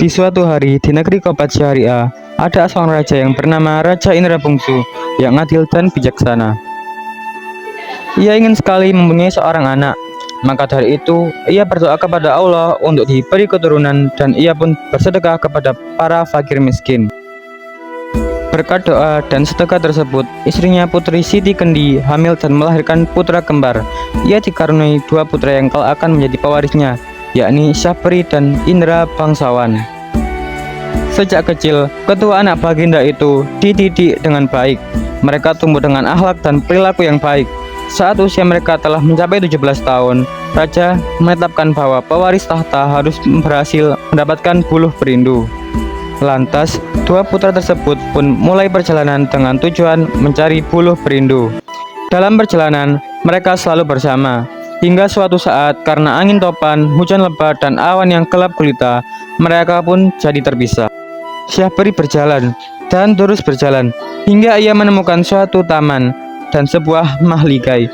Di suatu hari di negeri Kopat Syariah, ada seorang raja yang bernama Raja Indra Bungsu yang adil dan bijaksana. Ia ingin sekali mempunyai seorang anak. Maka dari itu, ia berdoa kepada Allah untuk diberi keturunan dan ia pun bersedekah kepada para fakir miskin. Berkat doa dan sedekah tersebut, istrinya Putri Siti Kendi hamil dan melahirkan putra kembar. Ia dikaruniai dua putra yang kelak akan menjadi pewarisnya, yakni Syahperi dan Indra Bangsawan. Sejak kecil, kedua anak baginda itu dididik dengan baik. Mereka tumbuh dengan akhlak dan perilaku yang baik. Saat usia mereka telah mencapai 17 tahun, Raja menetapkan bahwa pewaris tahta harus berhasil mendapatkan buluh perindu. Lantas, dua putra tersebut pun mulai perjalanan dengan tujuan mencari buluh perindu. Dalam perjalanan, mereka selalu bersama. Hingga suatu saat, karena angin topan, hujan lebat, dan awan yang gelap gulita, mereka pun jadi terpisah. Syahperi berjalan dan terus berjalan hingga ia menemukan suatu taman dan sebuah mahligai.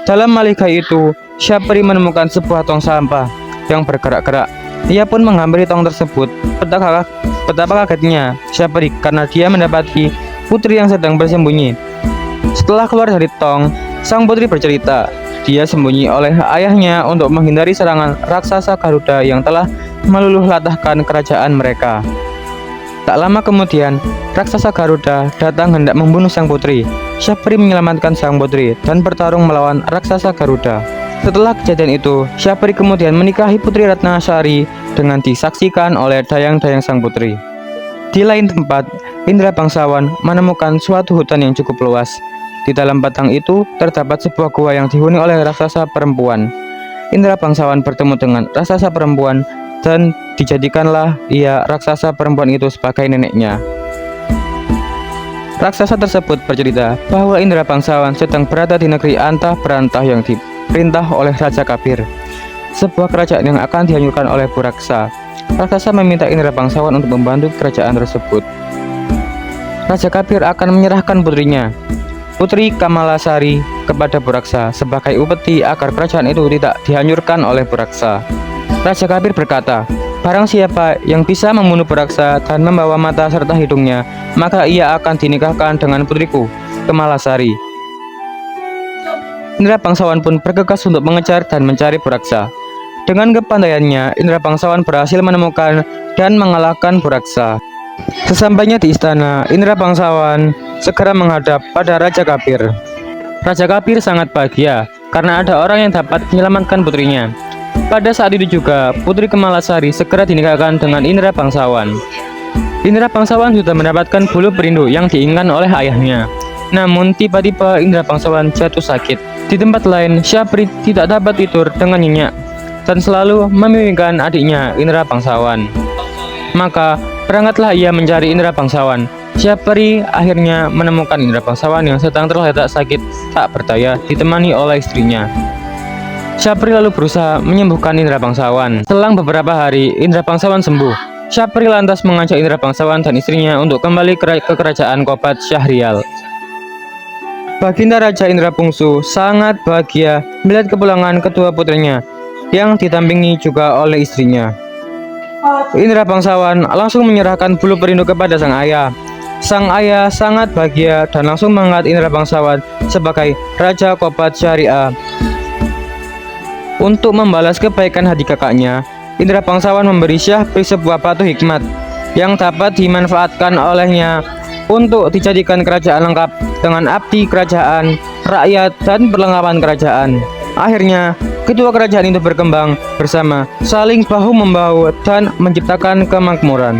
Dalam mahligai itu, Syahperi menemukan sebuah tong sampah yang bergerak-gerak. Ia pun menghampiri tong tersebut. Betapa kagetnya Syahperi karena dia mendapati putri yang sedang bersembunyi. Setelah keluar dari tong, sang putri bercerita dia sembunyi oleh ayahnya untuk menghindari serangan raksasa Garuda yang telah meluluh latahkan kerajaan mereka. Tak lama kemudian, raksasa Garuda datang hendak membunuh sang putri. Syahperi menyelamatkan sang putri dan bertarung melawan raksasa Garuda. Setelah kejadian itu, Syahperi kemudian menikahi Putri Ratnasari dengan disaksikan oleh dayang-dayang sang putri. Di lain tempat, Indra Bangsawan menemukan suatu hutan yang cukup luas. Di dalam batang itu terdapat sebuah gua yang dihuni oleh raksasa perempuan. Indra Bangsawan bertemu dengan raksasa perempuan dan dijadikanlah ia raksasa perempuan itu sebagai neneknya. Raksasa tersebut bercerita bahwa Indra Bangsawan sedang berada di negeri antah berantah yang diperintah oleh Raja Kapir, sebuah kerajaan yang akan dihancurkan oleh Buraksa. Raksasa meminta Indra Bangsawan untuk membantu kerajaan tersebut. Raja Kapir akan menyerahkan putrinya, Putri Kamalasari, kepada Buraksa sebagai upeti agar kerajaan itu tidak dihancurkan oleh Buraksa. Raja Kapir berkata, barang siapa yang bisa membunuh Buraksa dan membawa mata serta hidungnya, maka ia akan dinikahkan dengan putriku, Kamalasari. Indra Bangsawan pun bergegas untuk mengejar dan mencari Buraksa. Dengan kepandaiannya, Indra Bangsawan berhasil menemukan dan mengalahkan Buraksa. Sesampainya di istana, Indra Bangsawan segera menghadap pada Raja Kapir. Raja Kapir sangat bahagia karena ada orang yang dapat menyelamatkan putrinya. Pada saat itu juga, Putri Kamalasari segera dinikahkan dengan Indra Bangsawan. Indra Bangsawan sudah mendapatkan buluh perindu yang diinginkan oleh ayahnya. Namun tiba-tiba Indra Bangsawan jatuh sakit. Di tempat lain, Syahperi tidak dapat tidur dengan nyenyak dan selalu memimpikan adiknya Indra Bangsawan. Maka berangkatlah ia mencari Indra Bangsawan. Syahperi akhirnya menemukan Indra Bangsawan yang sedang terletak sakit tak berdaya ditemani oleh istrinya. Syahperi lalu berusaha menyembuhkan Indra Bangsawan. Selang beberapa hari, Indra Bangsawan sembuh. Syahperi lantas mengajak Indra Bangsawan dan istrinya untuk kembali ke kerajaan Kopat Syahrial. Baginda Raja Indra Bungsu sangat bahagia melihat kepulangan kedua putrinya yang didampingi juga oleh istrinya. Indra Bangsawan langsung menyerahkan buluh perindu kepada sang ayah. Sang ayah sangat bahagia dan langsung mengangkat Indra Bangsawan sebagai Raja Kopat Syariah. Untuk membalas kebaikan hati kakaknya, Indra Bangsawan memberi Syahperi sebuah batu hikmat yang dapat dimanfaatkan olehnya untuk dijadikan kerajaan lengkap dengan abdi kerajaan, rakyat, dan perlengkapan kerajaan. Akhirnya, kedua kerajaan itu berkembang bersama, saling bahu-membahu dan menciptakan kemakmuran.